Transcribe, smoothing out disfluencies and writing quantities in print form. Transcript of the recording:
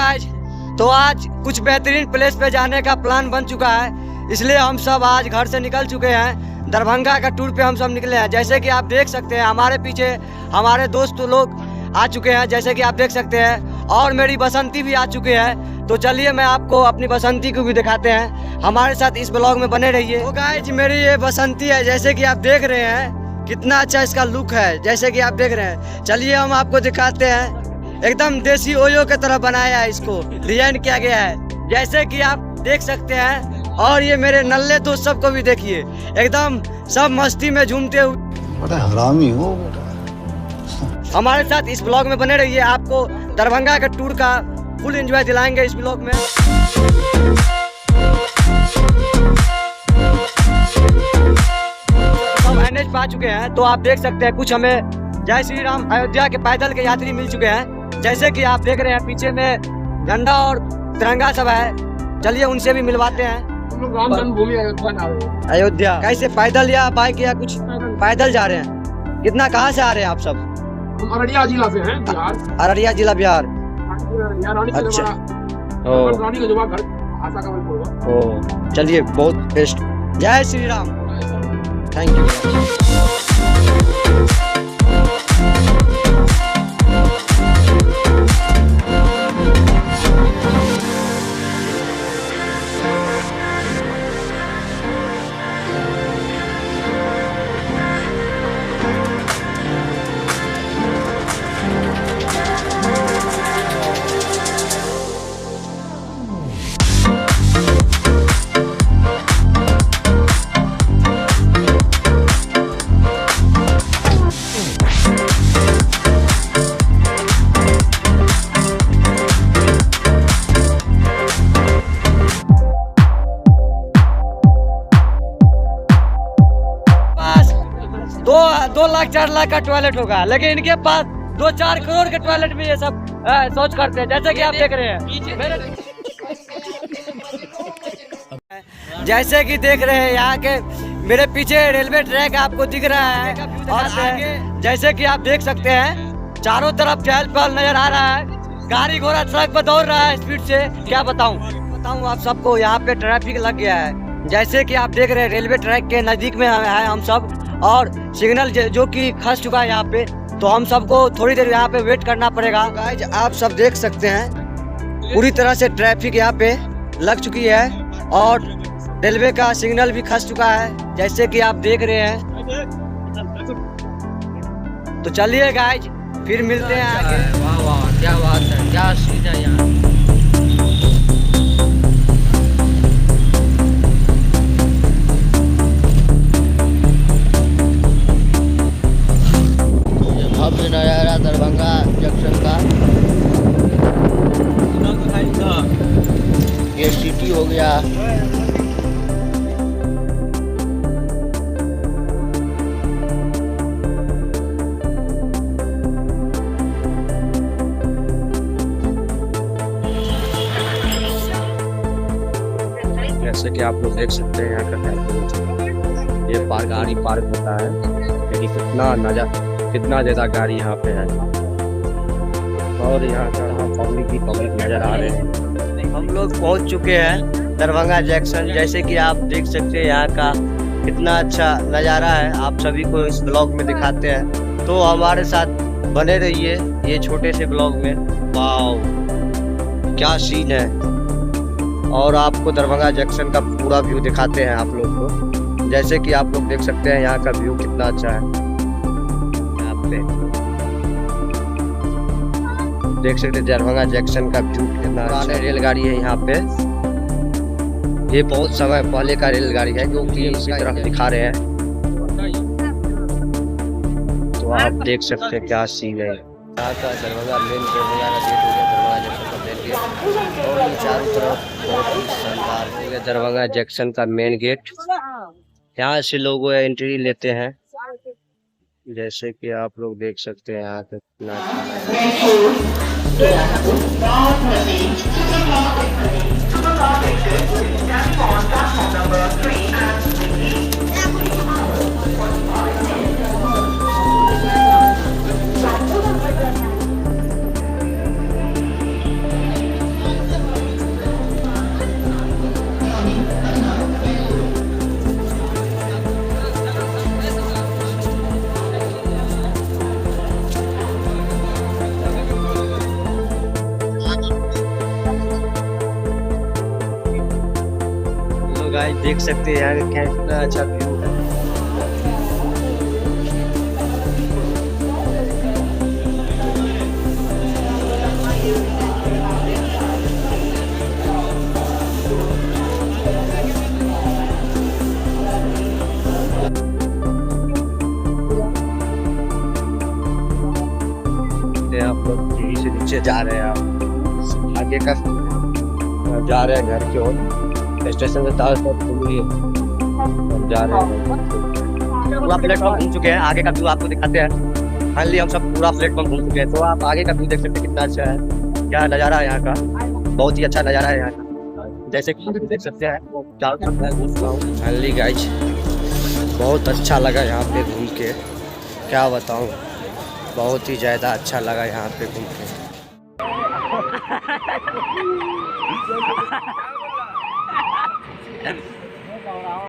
Guys, तो आज कुछ बेहतरीन प्लेस पे जाने का प्लान बन चुका है, इसलिए हम सब आज घर से निकल चुके हैं। दरभंगा का टूर पे हम सब निकले हैं। जैसे कि आप देख सकते हैं हमारे पीछे हमारे दोस्त लोग आ चुके हैं, जैसे कि आप देख सकते हैं, और मेरी बसंती भी आ चुके हैं। तो चलिए मैं आपको अपनी बसंती को भी दिखाते हैं। हमारे साथ इस ब्लॉग में बने रहिए। तो गाइज मेरी ये बसंती है, जैसे कि आप देख रहे हैं कितना अच्छा इसका लुक है, जैसे कि आप देख रहे हैं। चलिए हम आपको दिखाते हैं। एकदम देसी ओयो की तरह बनाया है, इसको डिजाइन किया गया है, जैसे कि आप देख सकते हैं। और ये मेरे नल्ले दोस्त सबको भी देखिए, एकदम सब मस्ती में झूमते हुए। बड़ा हरामी हो बेटा। हमारे साथ इस ब्लॉग में बने रहिए, आपको दरभंगा के टूर का फुल एंजॉय दिलाएंगे इस ब्लॉग में। हम एनएच पा चुके हैं, तो आप देख सकते हैं कुछ हमें जय श्री राम अयोध्या के पैदल के यात्री मिल चुके हैं, जैसे कि आप देख रहे हैं पीछे में झंडा और तिरंगा सब है। चलिए उनसे भी मिलवाते हैं। राम जन्मभूमि अयोध्या कैसे, पैदल या बाइक या कुछ? पैदल जा रहे हैं। कितना, कहाँ से आ रहे हैं आप सब? हम अररिया जिला से हैं, बिहार। अररिया जिला, बिहार। अच्छा, रानी का जवाब घर आशा का बोल। चलिए बहुत बेस्ट। जय श्री राम। Thank you. दो लाख 4 लाख का टॉयलेट होगा, लेकिन इनके पास 2-4 करोड़ के टॉयलेट में ये सब सोच करते हैं, जैसे कि आप देख रहे हैं। जैसे कि देख रहे हैं यहाँ के मेरे पीछे रेलवे ट्रैक आपको दिख रहा है, और आगे जैसे कि आप देख सकते हैं चारों तरफ चहल पहल नजर आ रहा है। गाड़ी घोड़ा सड़क पर दौड़ रहा है स्पीड से। क्या बताऊं आप सबको, यहाँ पे ट्रैफिक लग गया है। जैसे कि आप देख रहे हैं रेलवे ट्रैक के नजदीक में है हम सब, और सिग्नल जो कि खस चुका है यहाँ पे, तो हम सबको थोड़ी देर यहाँ पे वेट करना पड़ेगा। गाइस आप सब देख सकते हैं पूरी तरह से ट्रैफिक यहाँ पे लग चुकी है, और रेलवे का सिग्नल भी खस चुका है, जैसे कि आप देख रहे हैं। तो चलिए गाइस फिर मिलते हैं आगे। वाह वाह, क्या बात है, क्या सीन है यहाँ। भव्य नजारा दरभंगा जंक्शन का। ये सिटी हो गया। जैसे कि आप लोग देख सकते हैं यहाँ का ये गाड़ी पार्क होता है, लेकिन कितना ज़्यादा गाड़ी यहाँ पे है, और यहाँ का पब्लिक नज़र आ रहे हैं। हम लोग पहुँच चुके हैं दरभंगा जंक्शन, जैसे कि आप देख सकते हैं यहाँ का कितना अच्छा नज़ारा है। आप सभी को इस ब्लॉग में दिखाते हैं, तो हमारे साथ बने रहिए ये छोटे से ब्लॉग में। वाह क्या सीन है, और आपको दरभंगा जंक्शन का पूरा व्यू दिखाते हैं आप लोग को। जैसे कि आप लोग देख सकते हैं यहाँ का व्यू कितना अच्छा है। यहाँ पे देख सकते हैं दरभंगा जंक्शन का व्यू कितना अच्छा। रेलगाड़ी है यहाँ पे, ये बहुत समय पहले का रेलगाड़ी है, क्योंकि इसी तरफ दिखा रहे हैं। तो आप देख सकते हैं क्या सीन है। यहाँ का दरभंगा मेन गेट हो गया, दरभंगा जंक्शन का मेन गेट, और ये चारों तरफ बहुत ही शानदार दरभंगा जंक्शन का मेन गेट। यहाँ से लोग एंट्री लेते हैं, जैसे कि आप लोग देख सकते हैं यहाँ पे कितना गाइस देख सकते हैं यहाँ का कितना अच्छा व्यू है। आप लोग सीढ़ी से नीचे जा रहे हैं, आप आगे का जा रहे हैं घर की ओर। स्टेशन से तार जा रहे हैं, पूरा प्लेटफॉर्म घूम चुके हैं। आगे का व्यू आपको दिखाते हैं। फाइनली हम सब पूरा प्लेटफॉर्म घूम चुके हैं, तो आप आगे का व्यू देख सकते हैं कितना अच्छा है, क्या नज़ारा है यहाँ का। बहुत ही अच्छा नज़ारा है यहाँ का, जैसे कि आप देख सकते हैं। फाइनली गाइज बहुत अच्छा लगा यहाँ पे घूम के, क्या बताऊँ, बहुत ही ज़्यादा अच्छा लगा यहाँ पे घूम के।